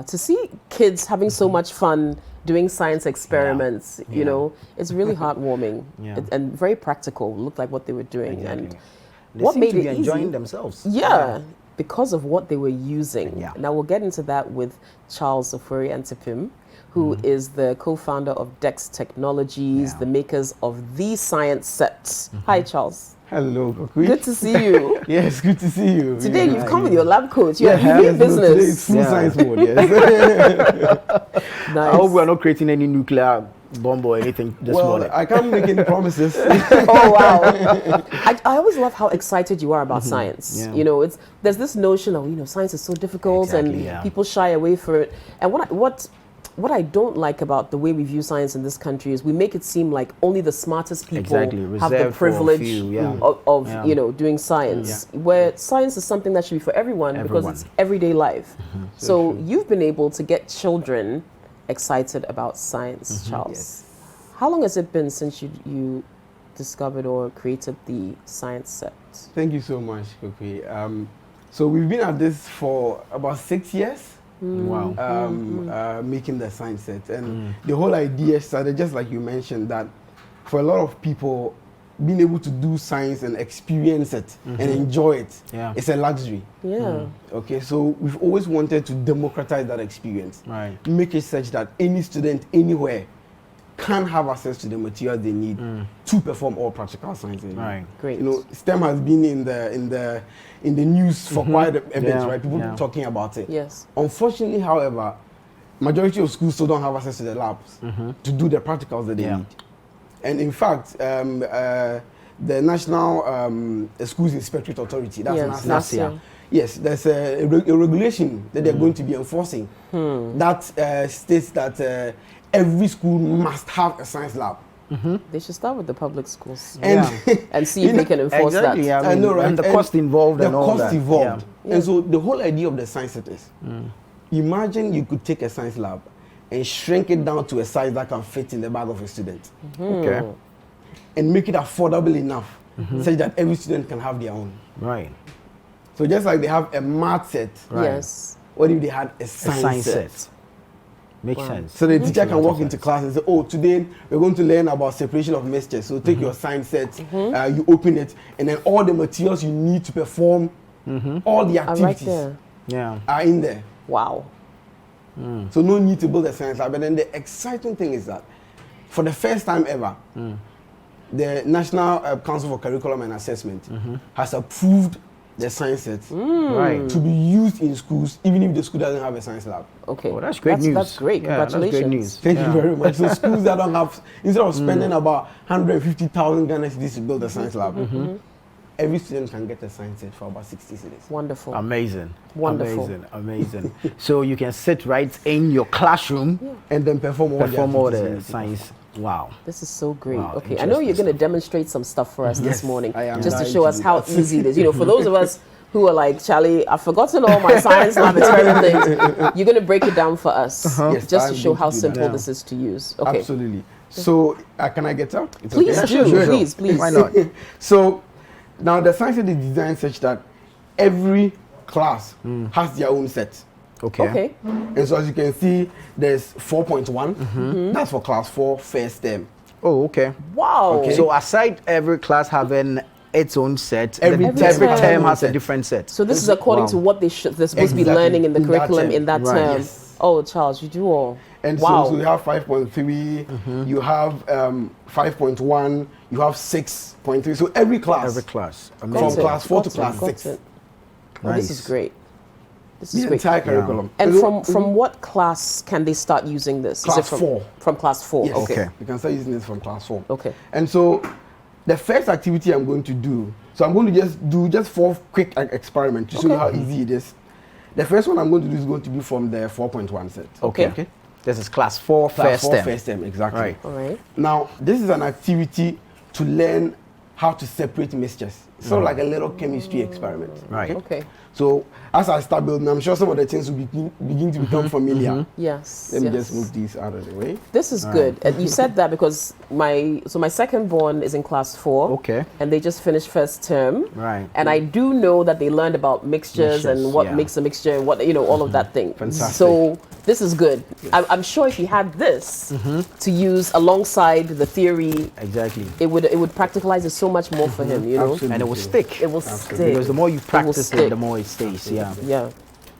to see kids having so much fun doing science experiments, you know, it's really heartwarming and very practical. Looked like what they were doing, and what made it enjoying themselves. Because of what they were using. Now we'll get into that with Charles Ofori Antipem, who is the co-founder of Dext Technologies, the makers of the science sets. Hi, Charles. Hello, Kokui. Good to see you. Yes, good to see you. Today you've come with your lab coat. You mean business. Today it's full science mode, yes. Nice. I hope we're not creating any nuclear bomb or anything this morning. I can't make any promises. Oh, wow. I always love how excited you are about science. You know, there's this notion of, you know, science is so difficult and people shy away from it. And what I don't like about the way we view science in this country is we make it seem like only the smartest people have the privilege of you know, doing science, where science is something that should be for everyone. Because it's everyday life. So you've been able to get children excited about science, Charles. How long has it been since you discovered or created the science set? Thank you so much, Kokui. So we've been at this for about 6 years. Wow. Making the science set, and the whole idea started just like you mentioned, that for a lot of people, being able to do science and experience it and enjoy it, it's a luxury. Okay, so we've always wanted to democratize that experience, make it such that any student anywhere can have access to the material they need to perform all practical science. Great. You know, STEM has been in the news for quite a bit, right? People talking about it. Yes. Unfortunately, however, majority of schools still don't have access to the labs to do the practicals that they need. And in fact, the National Schools Inspectorate Authority, that's NASIA. Yes, there's a regulation that they're going to be enforcing that states that every school must have a science lab. They should start with the public schools and see if they can enforce that. I know, right? And the cost involved and all that. The cost involved. And so the whole idea of the science set is, imagine you could take a science lab and shrink it down to a size that can fit in the bag of a student. Okay. And make it affordable enough such that every student can have their own. Right. So just like they have a math set, yes. What if they had a science set? Makes sense. So the teacher can walk into class and say, oh, today we're going to learn about separation of mixtures. So take your science set, you open it, and then all the materials you need to perform all the activities are in there. Wow. So no need to build a science lab. And then the exciting thing is that for the first time ever, the National Council for Curriculum and Assessment has approved the science set to be used in schools, even if the school doesn't have a science lab. Okay, well, that's great news. That's great. Congratulations. That's great news. Thank you very much. So schools that don't have, instead of spending about 150,000 Ghana cedis to build a science lab, every student can get a science set for about 60 cedis. Wonderful. Amazing. Wonderful. Amazing. So you can sit right in your classroom and then perform all the science. Wow. This is so great. Wow, okay, I know you're going to demonstrate some stuff for us this morning, I am just to show us how easy it is. You know, for those of us who are like, Charlie, I've forgotten all my science lab experiment things, you're going to break it down for us, yes, just to show how simple this is to use. Okay. Absolutely. So, can I get out? It's please, okay? Please. Why not? So, now the science set is designed such that every class has their own set. Okay. And so as you can see, there's 4.1. That's for class 4 first term. Oh, okay. Wow. Okay. So aside every class having its own set, every term has a different set. So this is according to what they're supposed to be learning in the curriculum in that term. Yes. Oh, Charles, you do all. And so you have 5.3, you have 5.1, you have 6.3. So every class. From class 4 to class 6. Nice. Oh, this is great. This is the great. entire curriculum. And from what class can they start using this? Class 4. From class 4. Yes. Okay. You can start using this from class 4. Okay. And so the first activity I'm going to do, so I'm going to just do 4 quick experiments to show you how easy it is. The first one I'm going to do is going to be from the 4.1 set. Okay. This is class 4 first term. Exactly. Right. All right. Now, this is an activity to learn how to separate mixtures. sort of like a little chemistry experiment. Right. Okay. So as I start building, I'm sure some of the things will begin to become familiar. Yes. Let me just move these out of the way. This is good. You said that because my second born is in class 4. Okay. And they just finished first term. Right. And I do know that they learned about mixtures and what makes a mixture and what, all of that thing. Fantastic. So this is good. Yes. I'm sure if you had this to use alongside the theory, exactly, it would practicalize it so much more for him, Absolutely. And it will stick. It will stick. Because the more you practice it, the more it stays. Yeah.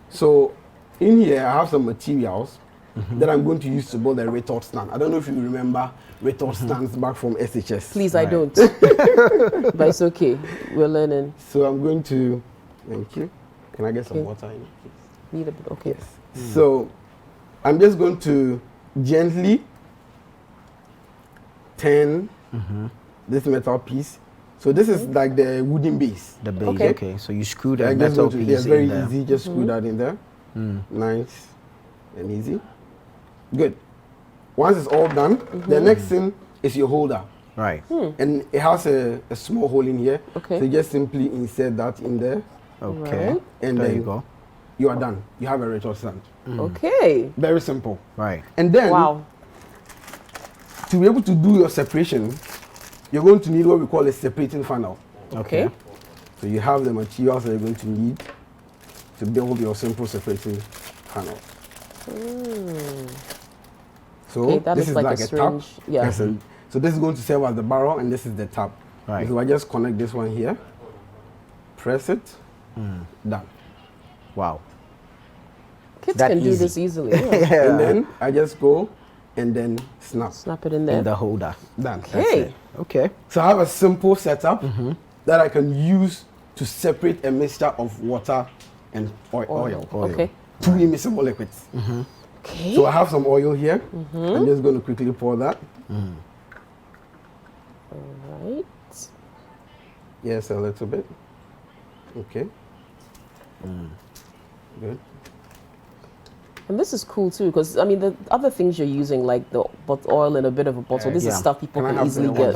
So in here, I have some materials that I'm going to use to build a retort stand. I don't know if you remember retort stands back from SHS. Please, I don't. But it's okay. We're learning. So I'm going to, thank you. Can I get some water in it, please? Need a bit, okay. Yes. So I'm just going to gently turn this metal piece. So this is like the wooden base. The base, okay. So you screw the I'm metal piece in there. It's very easy, just screw that in there. Nice and easy. Good. Once it's all done, the next thing is your holder. Right. And it has a small hole in here. Okay. So you just simply insert that in there. Okay. Right. And there then you go. You are done. You have a retort stand. Okay. Very simple. Right. And then, Wow. to be able to do your separation, you're going to need what we call a separating funnel. Okay. So you have the materials that you're going to need to build your simple separating funnel. So this is like a tap. Yeah. So this is going to serve as the barrel, and this is the tap. Right. So I just connect this one here, press it, done. Wow. Kids can do this easily. Yeah. And then I just go and then snap. Snap it in there. In the holder. Done. Okay. Okay. So I have a simple setup that I can use to separate a mixture of water and oil. Okay. Two immiscible liquids. Okay. So I have some oil here. I'm just going to quickly pour that. All right. Yes, a little bit. Okay. Good. And this is cool too, because I mean the other things you're using, like the oil in a bit of a bottle, this is stuff people can easily get.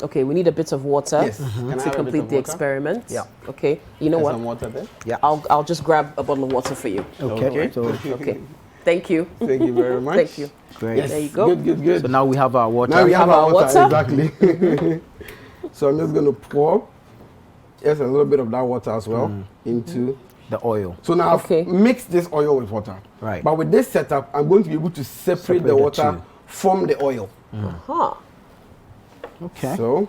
Okay, we need a bit of water to complete the experiment. Yeah. Okay. You know what? Some water there. Yeah. I'll just grab a bottle of water for you. Okay. So, Okay. Thank you. Thank you very much. Thank you. great. Yes. There you go. Good. So now we have our water. Now we have our water. Exactly. So I'm just going to pour a little bit of that water as well into the oil. So now I've mixed this oil with water. Right. But with this setup, I'm going to be able to separate the water from the oil. Okay. So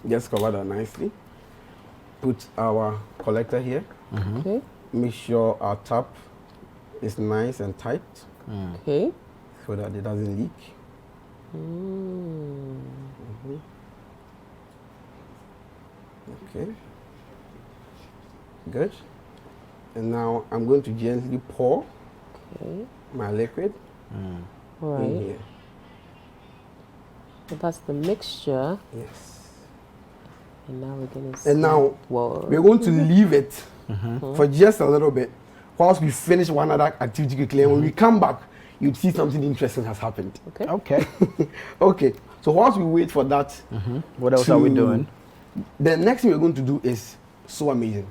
just cover that nicely. Put our collector here. Okay. Make sure our tap is nice and tight. Okay. So that it doesn't leak. Okay. Good. And now I'm going to gently pour my liquid in here. So that's the mixture. Yes. And now we're going to see. And now we're going to leave it for just a little bit whilst we finish one other activity quickly. And when we come back, you'd see something interesting has happened. Okay. Okay. So whilst we wait for that, what else are we doing? The next thing we're going to do is so amazing.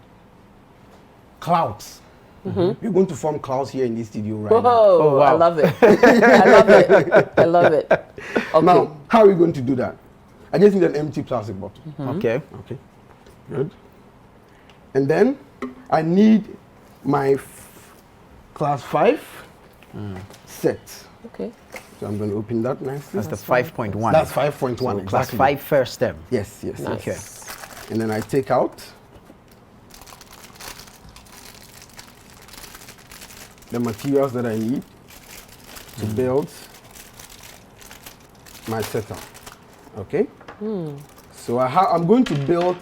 Clouds. We're going to form clouds here in this studio right now. Oh, wow. I love it. I love it. I love it. Okay. Now, how are we going to do that? I just need an empty plastic bottle. Okay. Good. And then I need my class 5 set. Okay. So I'm going to open that nicely. That's the 5.1. That's 5.1. So exactly. class 5 first step. Yes. Nice. Okay. And then I take out the materials that I need to build my setup. Okay? So I'm going to build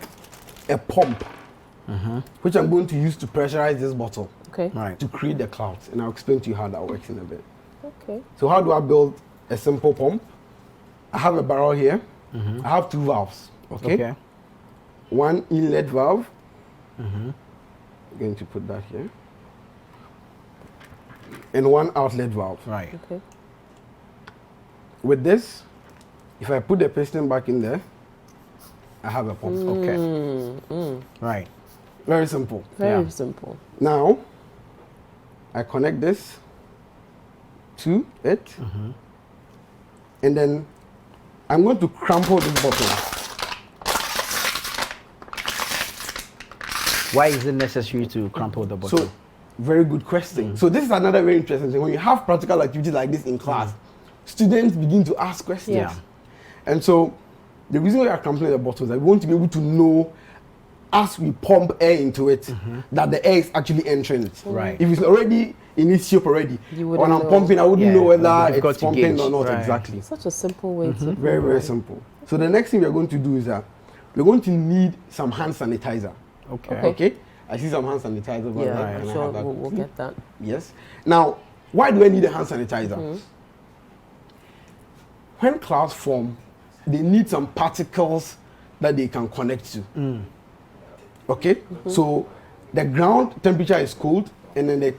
a pump, which I'm going to use to pressurize this bottle to create the clouds. And I'll explain to you how that works in a bit. Okay. So how do I build a simple pump? I have a barrel here. I have 2 valves. Okay. One inlet valve. I'm going to put that here. And one outlet valve. Right. Okay. With this, if I put the piston back in there, I have a pump. Okay. Right. Very simple. Very simple. Now, I connect this to it, and then I'm going to crumple this bottle. Why is it necessary to crumple the bottle? So, very good question. So this is another very interesting thing. When you have practical activities like this in class, students begin to ask questions. Yeah. And so the reason we are crumpling the bottle is that we want to be able to know as we pump air into it that the air is actually entering it. Right. If it's already in its shape already, when I'm pumping, I wouldn't know whether it's pumping or not exactly. Such a simple way to Very, very simple. So the next thing we're going to do is that we're going to need some hand sanitizer. Okay. I see some hand sanitizer. Yeah, I'm sure we'll get that. Yes. Now, why do I need a hand sanitizer? When clouds form, they need some particles that they can connect to. Okay? So the ground temperature is cold, and then the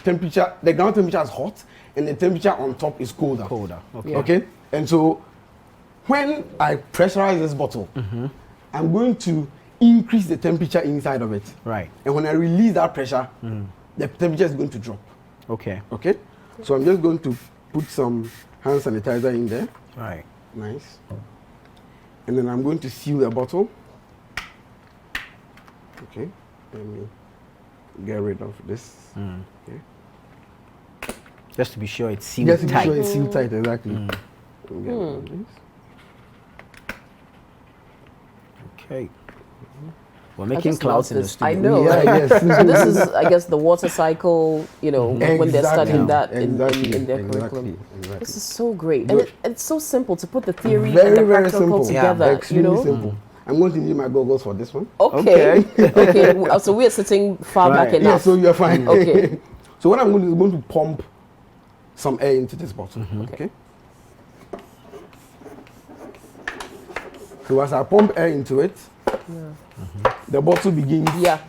ground temperature is hot, and the temperature on top is colder. Okay? And so when I pressurize this bottle, I'm going to increase the temperature inside of it. Right. And when I release that pressure, the temperature is going to drop. Okay. Okay? So I'm just going to put some hand sanitizer in there. Right. Nice. And then I'm going to seal the bottle. Okay. Let me get rid of this. Okay. Just to be sure it's sealed tight. Just to be sure it's sealed tight, exactly. Let me get rid of this. Okay. We're making clouds in the studio. I know. Yeah, yes. So this is, I guess, the water cycle, you know, when they're studying that in their curriculum. Exactly. This is so great. And it's so simple to put the theory Very, and the very practical simple. together, Extremely you know? simple. I'm going to need my goggles for this one. Okay. Okay. So we're sitting far back enough. Yeah, so you're fine. Okay. So what I'm going to do is going to pump some air into this bottle. Okay. So as I pump air into it, the bottle begins to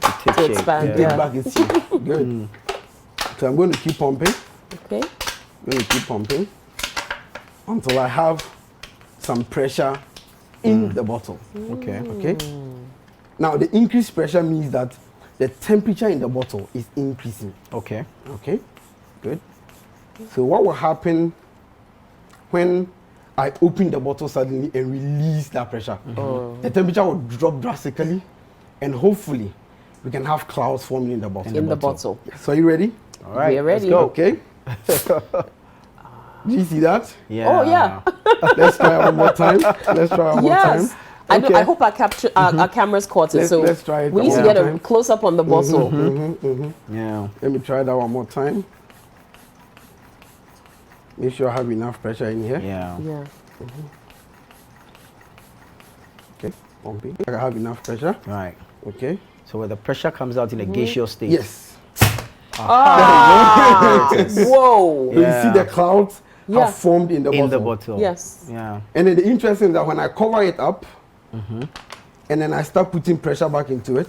expand. to take back its shape. Good. So I'm going to keep pumping. Okay. I'm going to keep pumping until I have some pressure in the bottle. Okay. Now the increased pressure means that the temperature in the bottle is increasing. Okay. Good. So what will happen when I open the bottle suddenly and release that pressure? The temperature will drop drastically, and hopefully we can have clouds forming in the bottle. In the bottle. So are you ready? All right. We're ready. Let's go. Okay. Do you see that? Yeah. Oh yeah. Let's try one more time. Let's try one more time. Yes. I hope our capture our cameras caught it. Let's try it. We need to get a close up on the bottle. Yeah. Let me try that one more time. Make sure I have enough pressure in here. Yeah. Okay. Pumping. I have enough pressure. Right. Okay. So where the pressure comes out in a gaseous state. Yes. Whoa. So you see the clouds have formed in the bottle. In the bottle. Yes. Yeah. And then the interesting is that when I cover it up, and then I start putting pressure back into it,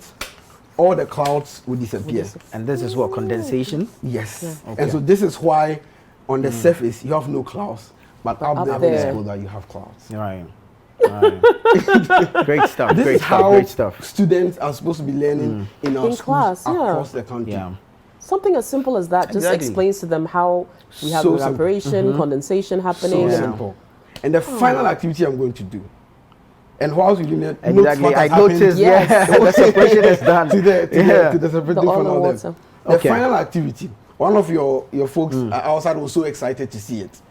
all the clouds will disappear. And this is what, condensation? Yes. Yeah. And so this is why on the surface you have no clouds, but up there when it's colder you have clouds. Right. Great stuff. This great is stuff. how Great stuff. students are supposed to be learning in our schools class, across the country. Yeah. Something as simple as that just explains to them how we have So evaporation, condensation happening. So simple. And the final activity I'm going to do, and whilst we didn't exactly, I noticed. The separation is done. to the separating from all water. The final activity. One of your folks outside was so excited to see it.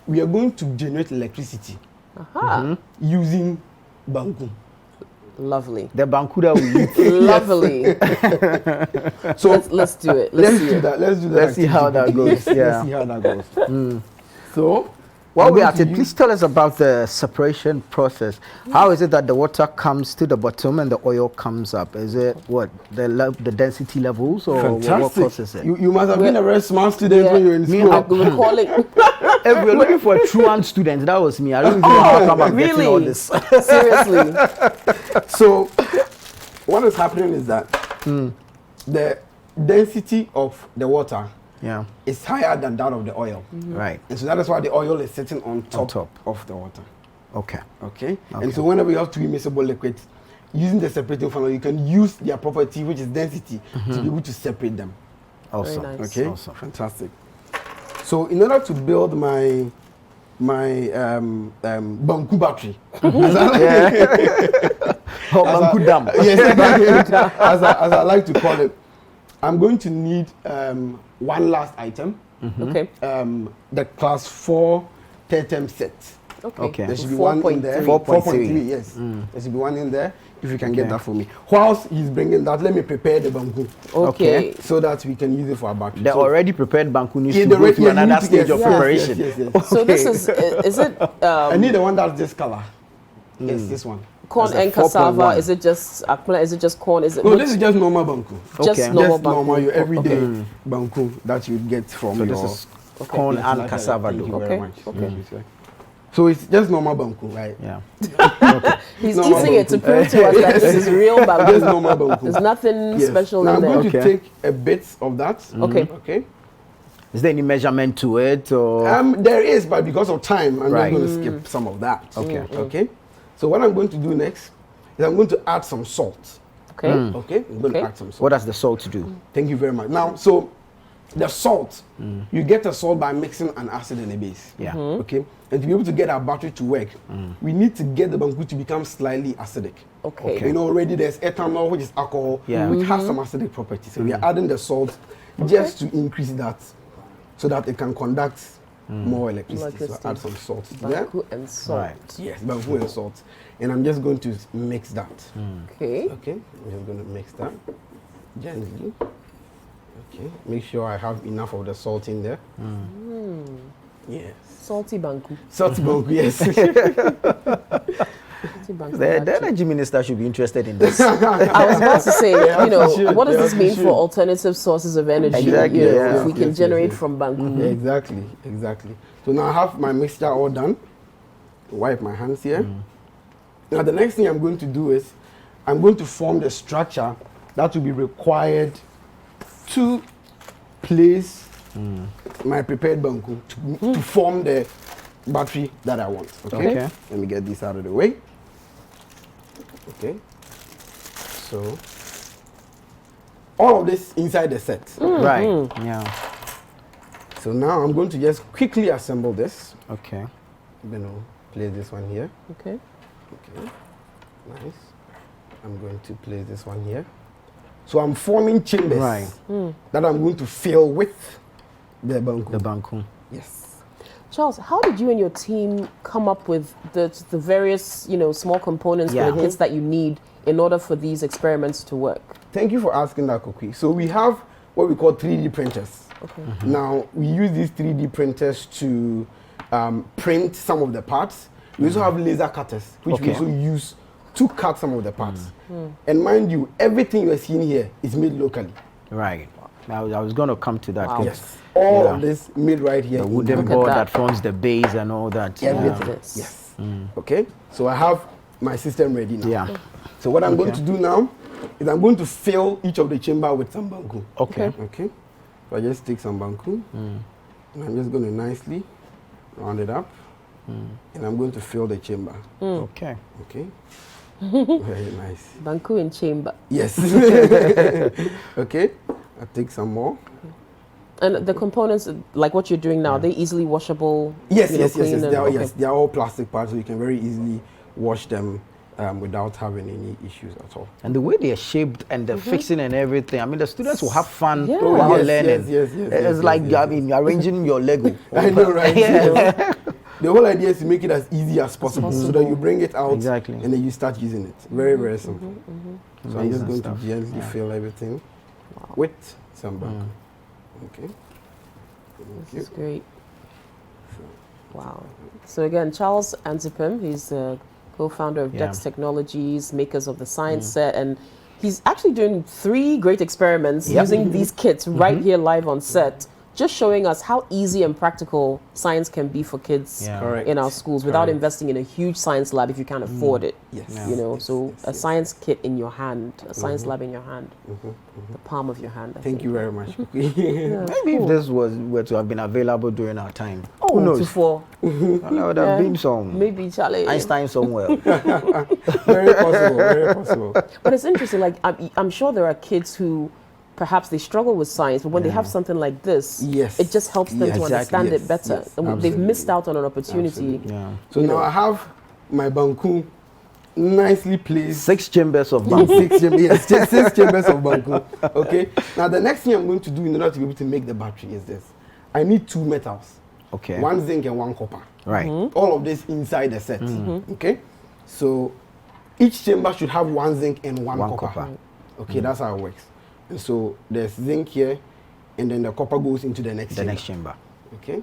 We are going to generate electricity using banku. Lovely. The banku that we eat. Lovely. So let's do it. Let's do that. Let's see how that goes. Let's see how that goes. So, while we're at it, please tell us about the separation process. How is it that the water comes to the bottom and the oil comes up? Is it what the density levels, or what process it? You must have been a very smart student when you were in school. We were calling. If we're looking for a truant student, that was me. I don't even know how come I'm getting all this. Seriously. So, what is happening is that the density of the water is higher than that of the oil. Right. And so that is why the oil is sitting on top of the water. Okay. And so whenever you have two immiscible liquids, using the separating funnel, you can use their property, which is density, to be able to separate them. Awesome. Very nice. Okay, awesome. fantastic. So in order to build my Banku battery, Banku dam. Yes, as I like to call it, I'm going to need one last item. Okay. The class 4 tertem set. Okay. There should be one in there. 4.3. Yes. There should be one in there. If you can get that for me. Whilst he's bringing that, let me prepare the Banku. Okay. So that we can use it for our battery. The already prepared Banku needs to the go through another yes, stage of yes, preparation. Yes. So this is it? I need the one that's this color. Yes, this one. Corn That's a and cassava? 4.1. Is it just akpala? Is it just corn? Is it? No, this is just normal Banku. Just Okay. normal Just normal, Banku. your everyday Banku that you get from So your... this is corn Yes, and like cassava that. Thank you dough. very Okay, much. okay. Yes. So it's just normal Banku, right? Yeah. He's Normal eating it to Banku. prove to us that this is real Just Banku. normal Banku. There's nothing Yes. special Now in I'm there. going to take a bit of that. Okay. Okay. Is there any measurement to it or? There is, but because of time, I'm Right. not going to skip some of that. Okay. Okay. So what I'm going to do next is I'm going to add some salt. Okay. Okay. I'm going to Okay. add some salt. What does the salt do? Thank you very much. Now, so the salt, you get the salt by mixing an acid and a base. Yeah. Okay. And to be able to get our battery to work, we need to get the Banku to become slightly acidic. Okay. You know, already there's ethanol, which is alcohol, Yeah. which has some acidic properties. So we are adding the salt just to increase that, so that it can conduct more electricity. So add some salt there. Banku and salt. Right. Yes, Banku and salt. And I'm just going to mix that. Okay. Okay, I'm just going to mix that gently. Okay, make sure I have enough of the salt in there. Yes. Salty Banku. Salty Banku, yes. Salty Banku. The energy minister should be interested in this. I was about to say, Yeah, you know, we should, what does yeah, this we mean should. for alternative sources of energy? Exactly, You know, yeah. if we can Yes, generate yes. from Banku. Exactly, exactly. So now I have my mixture all done. Wipe my hands here. Now the next thing I'm going to do is I'm going to form the structure that will be required to place my prepared Banku to form the battery that I want. Okay? Okay. Let me get this out of the way. Okay. So all of this inside the set. Right. Yeah. So now I'm going to just quickly assemble this. Okay. You know, place this one here. Okay. Okay, nice. I'm going to place this one here. So I'm forming chambers Right. that I'm going to fill with the Banku. The Banku. Yes. Charles, how did you and your team come up with the various, you know, small components Yeah. for the kits that you need in order for these experiments to work? Thank you for asking that, Kokwi. So we have what we call 3D printers. Okay. Now, we use these 3D printers to print some of the parts. We also have laser cutters, which we Okay. also use to cut some of the parts. And mind you, everything you are seeing here is made locally. Right. I was going to come to that. Wow. 'cause Yes. All Yeah. of this made right here. The in wooden Look at Ghana. board that. that forms the base and all that. Everything. Look at this. Yes. Okay. So I have my system ready now. Yeah. So what I'm going Okay. to do now is I'm going to fill each of the chamber with some Banku. Okay. Okay. So I just take some Banku and I'm just going to nicely round it up and I'm going to fill the chamber. Okay. Okay. Very nice. Banku in chamber. Yes. Okay. I take some more. And the components, like what you're doing now, they easily washable. Yes, you know, yes, yes, clean yes. and- They are, okay. yes. They are all plastic parts, so you can very easily wash them without having any issues at all. And the way they are shaped and the fixing and everything, I mean, the students will have fun Yeah. while Yes, learning. yes, It's yes, like, yes, I mean, you're arranging your Lego. I know, right? Yeah. The whole idea is to make it as easy as possible, so that you bring it out Exactly. and then you start using it. Very, very simple. So I'm just Amazing going stuff. to gently Yeah. fill everything with some Banku. Okay. This is great. Wow. So again, Charles Antipem, he's the co-founder of Yeah. Dext Technologies, makers of the Science Set, and he's actually doing 3 great experiments Yep. using these kits right here live on set just showing us how easy and practical science can be for kids in our schools without investing in a huge science lab if you can't afford it. You know, so a science kit in your hand, a science lab in your hand, the palm of your hand. Thank you very much. Maybe if this were to have been available during our time, who knows? There would have been some maybe Charlie Einstein somewhere. Very possible, very possible. But it's interesting. Like I'm sure there are kids who perhaps they struggle with science, but when they have something like this, it just helps them to understand it better. They've missed out on an opportunity. So now I have my banku nicely placed. 6 chambers of banku. 6 chambers, 6 chambers of banku. Okay. Now the next thing I'm going to do in order to be able to make the battery is this. I need 2 metals. Okay. 1 zinc and 1 copper. Right. All of this inside the set. Okay. So each chamber should have 1 zinc and 1 copper. Okay, that's how it works. And so there's zinc here, and then the copper goes into the next chamber. Okay.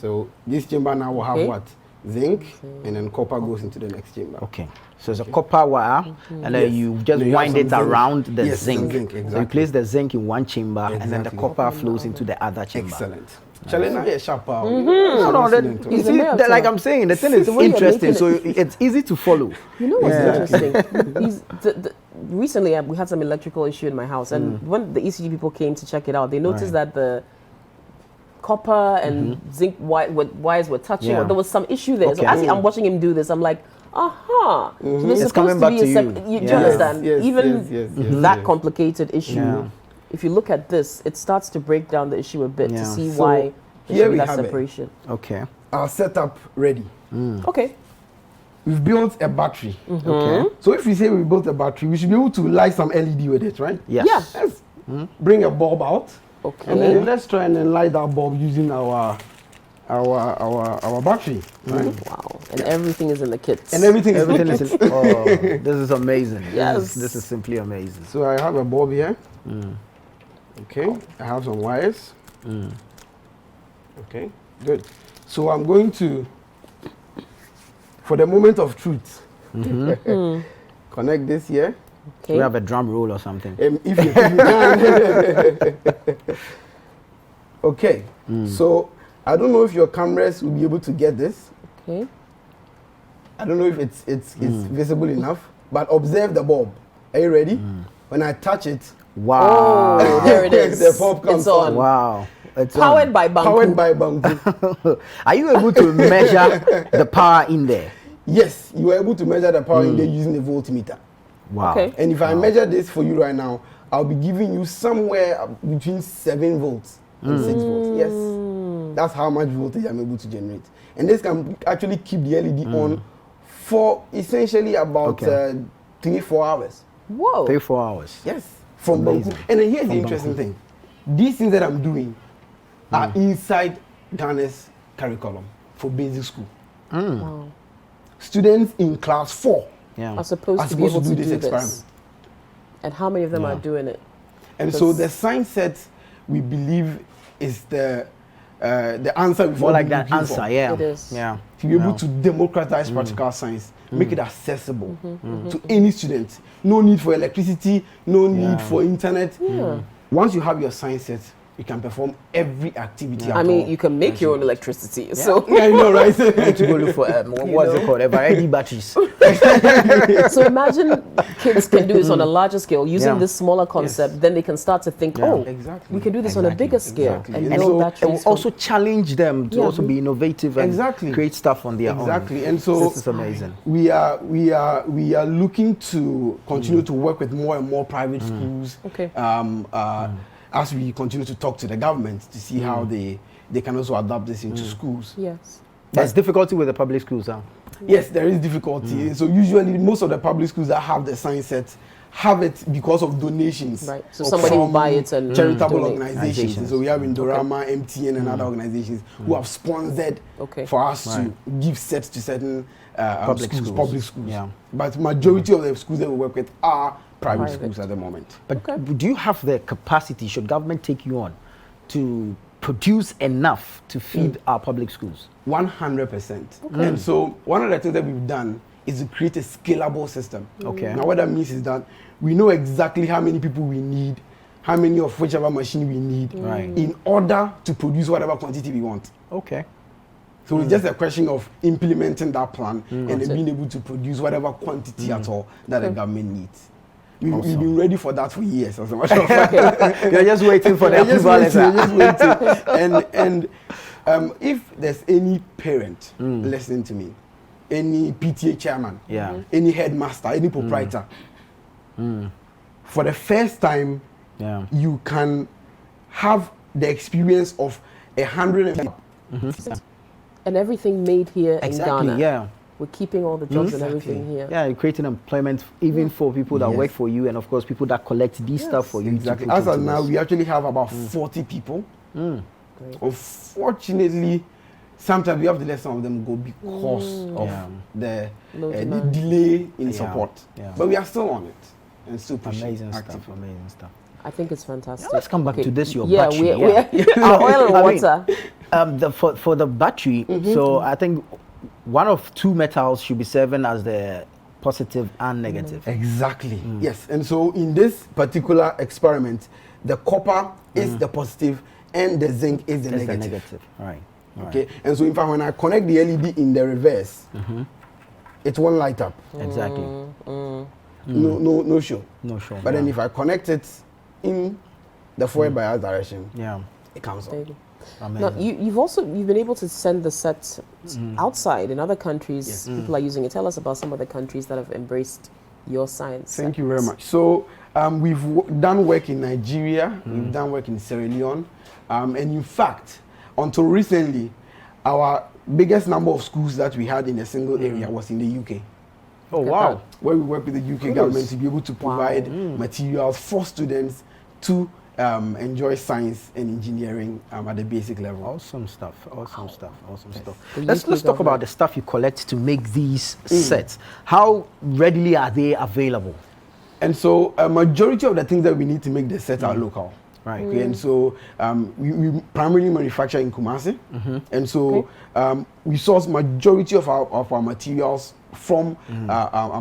So this chamber now will have what? Zinc, and then copper goes into the next chamber. Okay. So it's a copper wire, and then you just wind it around the zinc. Exactly. So you place the zinc in one chamber, and then the copper flows into the other chamber. Excellent. Charlie, now you're sharp. You see, like I'm saying, the thing is interesting, so it's easy to follow. You know what's interesting? Recently, we had some electrical issue in my house, and when the ECG people came to check it out, they noticed that the copper and zinc wires were touching, or there was some issue there. So as I'm watching him do this, I'm like, so this is supposed to be a separate. Do you understand? Even that complicated issue. If you look at this, it starts to break down the issue a bit to see why here we that have separation. Okay. Our setup ready. Okay. We've built a battery. Okay. So if we say we built a battery, we should be able to light some LED with it, right? Yes. Let's bring a bulb out. Okay. And then let's try and then light that bulb using our battery. Right? Wow. And everything is in the kits. And everything is oh, this is amazing. Yes. This is simply amazing. So I have a bulb here. Okay. I have some wires. Okay. Good. So I'm going to, for the moment of truth, connect this here. Okay. We have a drum roll or something. If you can. Okay. So I don't know if your cameras will be able to get this. Okay. I don't know if it's visible enough, but observe the bulb. Are you ready? When I touch it, wow! Oh, there it is. The bulb comes on. Wow! It's powered by bamboo. Powered by bamboo. Are you able to measure the power in there? Yes, you are able to measure the power in there using a voltmeter. Wow! Okay. And if I measure this for you right now, I'll be giving you somewhere between 7 volts and 6 volts. Yes, that's how much voltage I'm able to generate. And this can actually keep the LED on for essentially about 3-4 hours. Whoa! 3-4 hours. Yes, from Bangkok. And then here's the interesting thing: these things that I'm doing are inside Ghana's curriculum for basic school. Wow. Students in class 4 are supposed to be able to do this experiment. And how many of them are doing it? And so the science set, we believe, is the answer. More like that answer, It is. To be able to democratize practical science, make it accessible to any student. No need for electricity, no need for internet. Once you have your science set, you can perform every activity. I mean, you can make your own electricity. So I know, right? You need to go look for what's it called? Variety batteries. So imagine kids can do this on a larger scale using this smaller concept. Then they can start to think, we can do this on a bigger scale, and so it will also challenge them to also be innovative and create stuff on their own. And so this is amazing. We are looking to continue to work with more and more private schools. As we continue to talk to the government to see how they can also adapt this into schools. Yes. There's difficulty with the public schools, huh? Yes, there is difficulty. So usually most of the public schools that have the science set have it because of donations. Right. So somebody will buy it and charitable organizations. So we have Indorama, MTN and other organizations who have sponsored for us to give sets to certain public schools. But majority of the schools that we work with are private schools at the moment. But do you have the capacity, should government take you on, to produce enough to feed our public schools? 100%. And so one of the things that we've done is to create a scalable system. Now what that means is that we know exactly how many people we need, how many of whichever machine we need in order to produce whatever quantity we want. Okay. So it's just a question of implementing that plan and then being able to produce whatever quantity at all that the government needs. We've been ready for that for years, as a matter of fact. You're just waiting for the approval letter. And if there's any parent listening to me, any PTA chairman, any headmaster, any proprietor, for the first time, you can have the experience of 100 and everything made here in Ghana. Yeah. We're keeping all the jobs and everything here. Yeah, you're creating employment even for people that work for you, and of course people that collect these stuff for you. Exactly. As of now, we actually have about 40 people. Unfortunately, sometimes we have to let some of them go because of the delay in support. But we are still on it and still pushing. Amazing stuff. I think it's fantastic. Let's come back to this, your battery. Battery. Our oil and water. For the battery, so I think one of two metals should be serving as the positive and negative. Exactly. Yes. And so in this particular experiment, the copper is the positive and the zinc is the negative. Right. Okay. And so in fact, when I connect the LED in the reverse, it won't light up. Exactly. No show. But then if I connect it in the forward bias direction, it comes on. Now, you've been able to send the set outside in other countries. People are using it. Tell us about some of the countries that have embraced your science. Thank you very much. So we've done work in Nigeria, we've done work in Sierra Leone, and in fact, until recently, our biggest number of schools that we had in a single area was in the UK. Oh wow! Where we work with the UK government to be able to provide materials for students to enjoy science and engineering at the basic level. Awesome stuff. Let's talk about the stuff you collect to make these sets. How readily are they available? And so a majority of the things that we need to make the set are local. Right. Okay, and so we primarily manufacture in Kumasi, and so we source majority of our materials from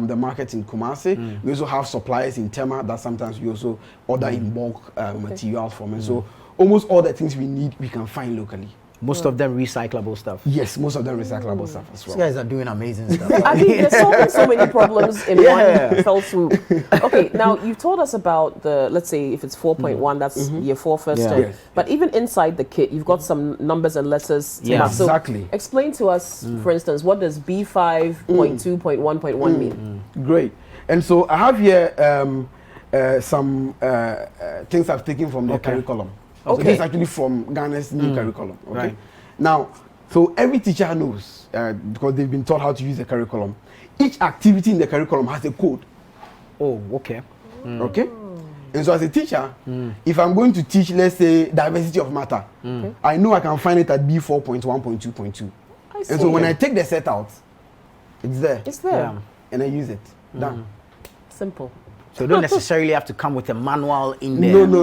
the market in Kumasi. We also have suppliers in Tema that sometimes we also order in bulk materials from, and so almost all the things we need we can find locally. Most of them recyclable stuff. Yes, most of them recyclable stuff as well. These guys are doing amazing stuff. I mean, they're solving so many problems in one fell swoop. Okay, now you've told us about the, let's say if it's 4.1, that's year 4 first term. Yes. But even inside the kit, you've got some numbers and letters. So exactly. Explain to us, for instance, what does B5.2.1.1 mean? Great. And so I have here some things I've taken from the curriculum. So this is actually from Ghana's new curriculum. Okay. Right. Now, so every teacher knows, because they've been taught how to use the curriculum, each activity in the curriculum has a code. Oh, okay. Okay? And so as a teacher, if I'm going to teach, let's say, diversity of matter, I know I can find it at B4.1.2.2. And so when I take the set out, it's there. It's there. Yeah. And I use it. Done. Simple. So you don't necessarily have to come with a manual in there. No.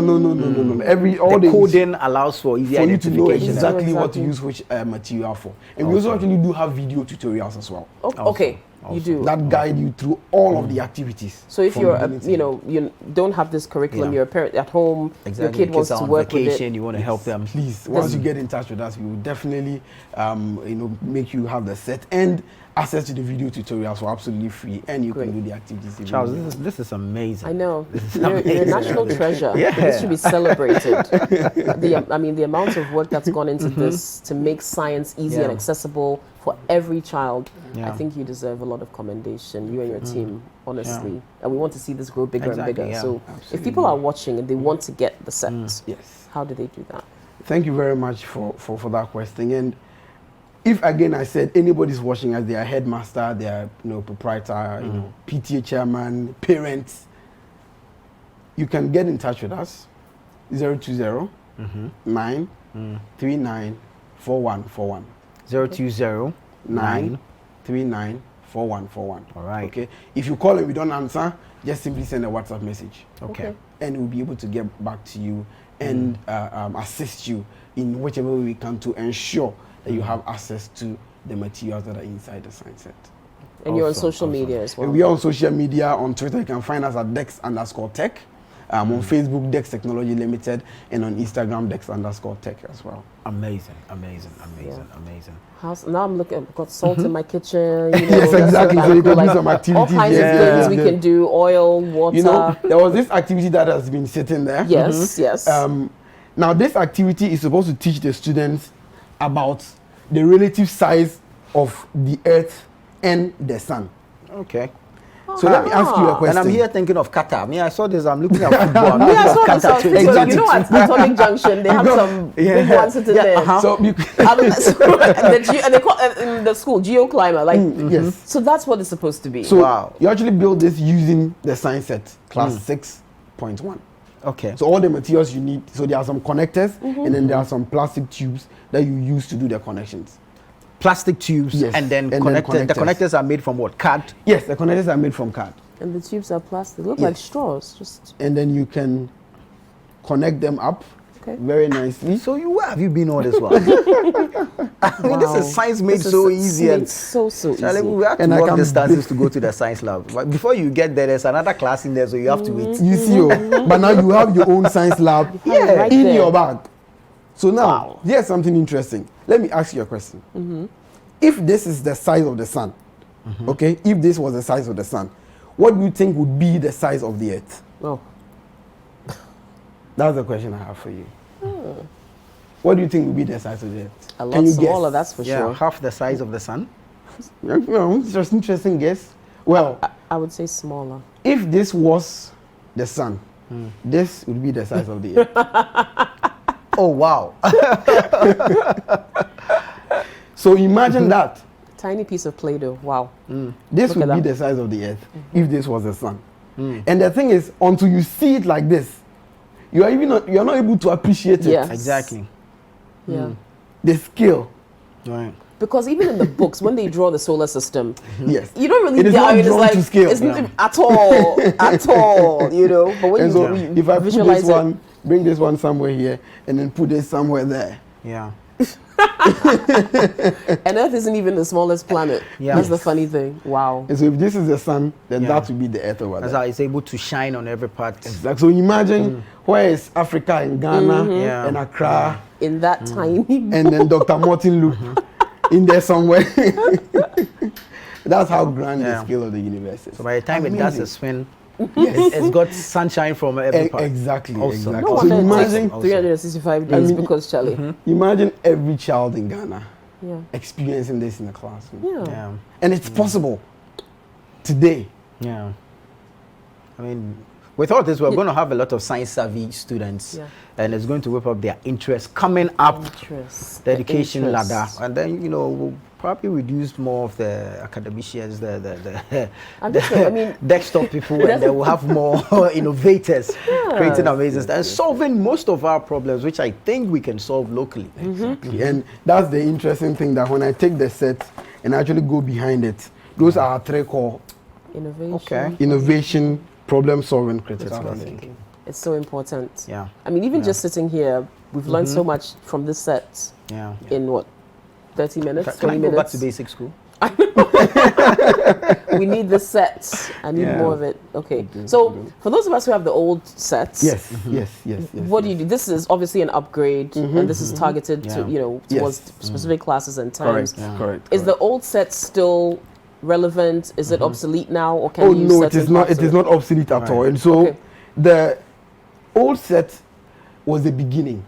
All the coding allows for easy identification. You to know exactly what to use which material for. And we also actually do have video tutorials as well. Okay. You do. That guide you through all of the activities. So if you're, you don't have this curriculum, you're a parent at home, your kid wants to work with it. You want to help them. Please, once you get in touch with us, we will definitely, make you have the set and access to the video tutorials for absolutely free, and you can do the activities. Charles, this is amazing. I know. You're a national treasure. This should be celebrated. The amount of work that's gone into this to make science easy and accessible for every child. I think you deserve a lot of commendation, you and your team, honestly. And we want to see this grow bigger and bigger. So if people are watching and they want to get the set, how do they do that? Thank you very much for that question. And if again I said anybody's watching us, they are headmaster, they are proprietor, PTA chairman, parents, you can get in touch with us 020 939 4141. 020 939 4141. All right. Okay. If you call and we don't answer, just simply send a WhatsApp message. Okay. And we'll be able to get back to you and assist you in whichever way we can to ensure that you have access to the materials that are inside the science set. And you're on social media as well. And we are on social media. On Twitter, you can find us at Dext_Tech. On Facebook, Dext Technology Limited, and on Instagram, Dext_Tech as well. Amazing. Now I'm looking. I've got salt in my kitchen. Yes, exactly. So you can do some activities. All kinds of things we can do. Oil, water. There was this activity that has been sitting there. Yes, yes. Now this activity is supposed to teach the students about the relative size of the Earth and the Sun. Okay. So let me ask you a question. And I'm here thinking of Qatar. I saw this. I'm looking at football. I saw this. Exactly. You know, at Atomic Junction, they have some big ones sitting there. So and they call in the school geoclimber. Yes. So that's what it's supposed to be. So you actually build this using the science set, class 6.1. Okay. So all the materials you need. So there are some connectors, and then there are some plastic tubes that you use to do the connections. Plastic tubes, yes. and then connectors. The connectors are made from what? Card? Yes, the connectors are made from card. And the tubes are plastic. They look like straws. And then you can connect them up very nicely. So where have you been all this while? I mean, this is science made so easy. And so easy. We have to walk distances to go to the science lab. But before you get there, there's another class in there, so you have to wait. You see, but now you have your own science lab in your bag. So now, here's something interesting. Let me ask you a question. If this is the size of the sun, okay, if this was the size of the sun, what do you think would be the size of the Earth? Oh. That's the question I have for you. What do you think would be the size of the Earth? A lot smaller, that's for sure. Half the size of the sun? Just interesting guess. Well, I would say smaller. If this was the sun, this would be the size of the Earth. Oh, wow. So imagine that. Tiny piece of Play-Doh. Wow. This would be the size of the Earth if this was the sun. And the thing is, until you see it like this, you're not able to appreciate it. Yes. Exactly. Yeah. The scale. Right. Because even in the books, when they draw the solar system, yes, you don't really it is not drawn to scale. It's not at all, at all, you know. But when if I put this one, bring this one somewhere here, and then put this somewhere there. Yeah. And Earth isn't even the smallest planet. Yeah. That's the funny thing. Wow. And so if this is the sun, then that would be the Earth over there. That's how it's able to shine on every part. Exactly. So imagine where is Africa and Ghana and Accra. In that tiny. And then Dr. Martin Loop in there somewhere. That's how grand the scale of the universe is. So by the time it does a spin, it's got sunshine from every part. Exactly. No so imagine 365 days because Charlie. Imagine every child in Ghana experiencing this in the classroom. Yeah. And it's possible today. Yeah. I mean, with all this, we're going to have a lot of science-savvy students, and it's going to whip up their interest coming up the education ladder, and then we'll probably reduce more of the academicians, the desktop people, and then we'll have more innovators creating amazing stuff and solving most of our problems, which I think we can solve locally. Exactly. And that's the interesting thing, that when I take the set and actually go behind it, those are 3 core. Innovation, problem solving, critical thinking. It's so important. Yeah. I mean, even just sitting here, we've learned so much from this set. Yeah. In what, 30 minutes, 20 Can I minutes? go back to basic school? We need the sets. I need more of it. Okay. So for those of us who have the old sets, yes. What do you do? This is obviously an upgrade, and this is targeted to towards specific classes and times. Correct. Is the old set still relevant? Is it obsolete now, or can you use it is not. It is not obsolete at all. And so the old set was the beginning.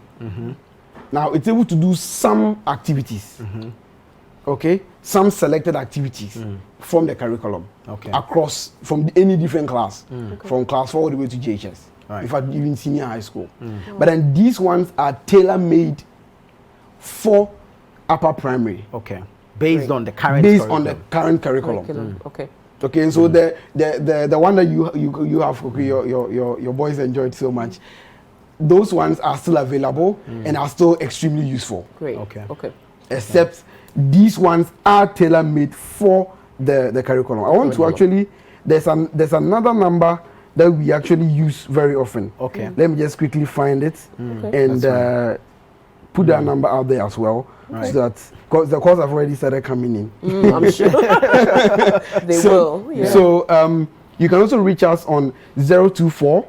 Now it's able to do some activities. Okay, some selected activities from the curriculum. Across from any different class, from class 4 all the way to JHS. In fact, even senior high school. But then these ones are tailor-made for upper primary. Okay. Based on the current curriculum. Okay. Okay, and so the one that you have, your boys enjoyed so much, those ones are still available and are still extremely useful. Great. Okay. Except these ones are tailor-made for the curriculum. I want to actually, there's another number that we actually use very often. Okay. Let me just quickly find it and put that number out there as well. So that, because the calls have already started coming in. I'm sure they will. Yeah. So you can also reach us on 024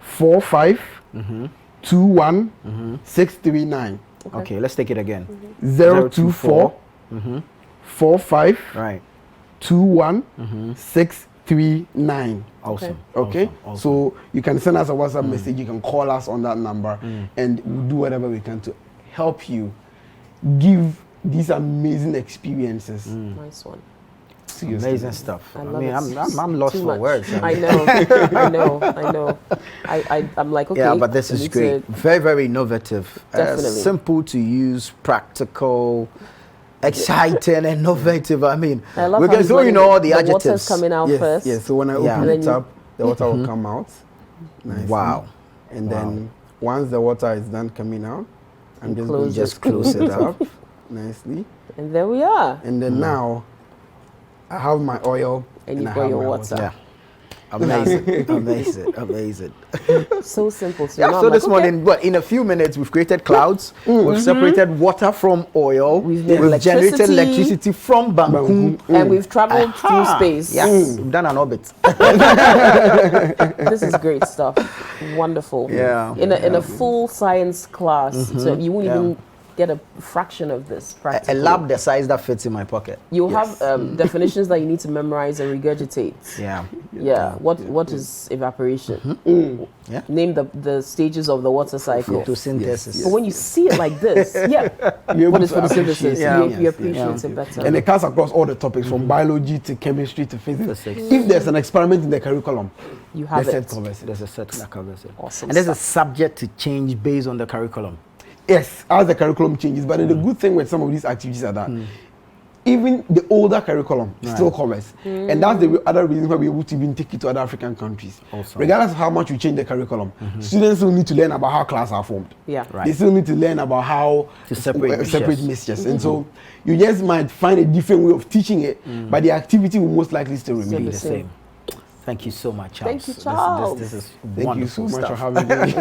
45 21 639. Okay, let's take it again. 024 45 right 21 639. Awesome. Okay. Awesome. So you can send us a WhatsApp message, you can call us on that number, and we'll do whatever we can to help you give these amazing experiences. Nice one. Amazing stuff. I mean, it. I'm lost for words. I know. I'm like, okay. Yeah, but this is great. Very, very innovative. Definitely. Simple to use, practical, exciting, innovative. I mean, we can throw in all the adjectives. Water's coming out first. Yes, so when I open it up, the water will come out. Nicely. Wow. And then once the water is done coming out, I'm just close it up nicely. And there we are. And then now, I have my oil and you got your water. Yeah. Amazing. So simple. So this morning, in a few minutes, we've created clouds. We've separated water from oil. We've generated electricity from bamboo. And we've traveled through space. Yes, we've done an orbit. This is great stuff. Wonderful. Yeah. In a full science class, so you won't even get a fraction of this practically. A lab the size that fits in my pocket. You'll have definitions that you need to memorize and regurgitate. Yeah. What is evaporation? Yeah. Name the stages of the water cycle. Photosynthesis. But when you see it like this, what is photosynthesis? You appreciate it better. And it cuts across all the topics from biology to chemistry to physics. If there's an experiment in the curriculum, you have it. There's a set that covers it. Awesome. And there's a subject to change based on the curriculum. Yes, as the curriculum changes. But the good thing with some of these activities are that even the older curriculum still covers. And that's the other reason why we're able to even take it to other African countries. Awesome. Regardless of how much we change the curriculum, students still need to learn about how classes are formed. They still need to learn about how to separate mixtures. And so you just might find a different way of teaching it, but the activity will most likely still remain the same. Thank you so much, Charles. Thank you, Charles. This is Thank you so much for having me.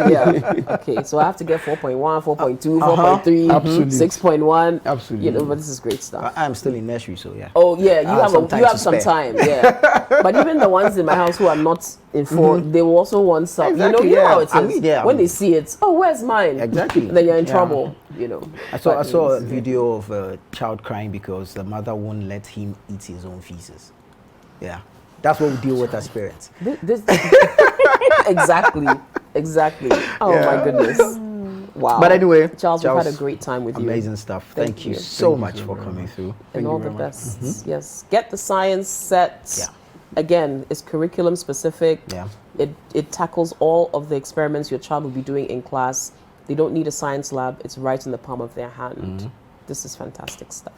Okay, so I have to get 4.1, 4.2, 4.3, 6.1. Absolutely. But this is great stuff. I'm still in nursery, so yeah. Oh yeah, you have some time. Yeah. But even the ones in my house who are not in 4, they will also want some. Exactly, you know how it is. When they see it, where's mine? Exactly. Then you're in trouble. I saw a video of a child crying because the mother won't let him eat his own feces. Yeah. That's what we deal with as parents. Exactly. Oh my goodness. Wow. But anyway, Charles, we've had a great time with you. Amazing stuff. Thank you so much for coming through. And all the best. Yes. Get the science set. Yeah. Again, it's curriculum specific. Yeah. It tackles all of the experiments your child will be doing in class. They don't need a science lab. It's right in the palm of their hand. This is fantastic stuff.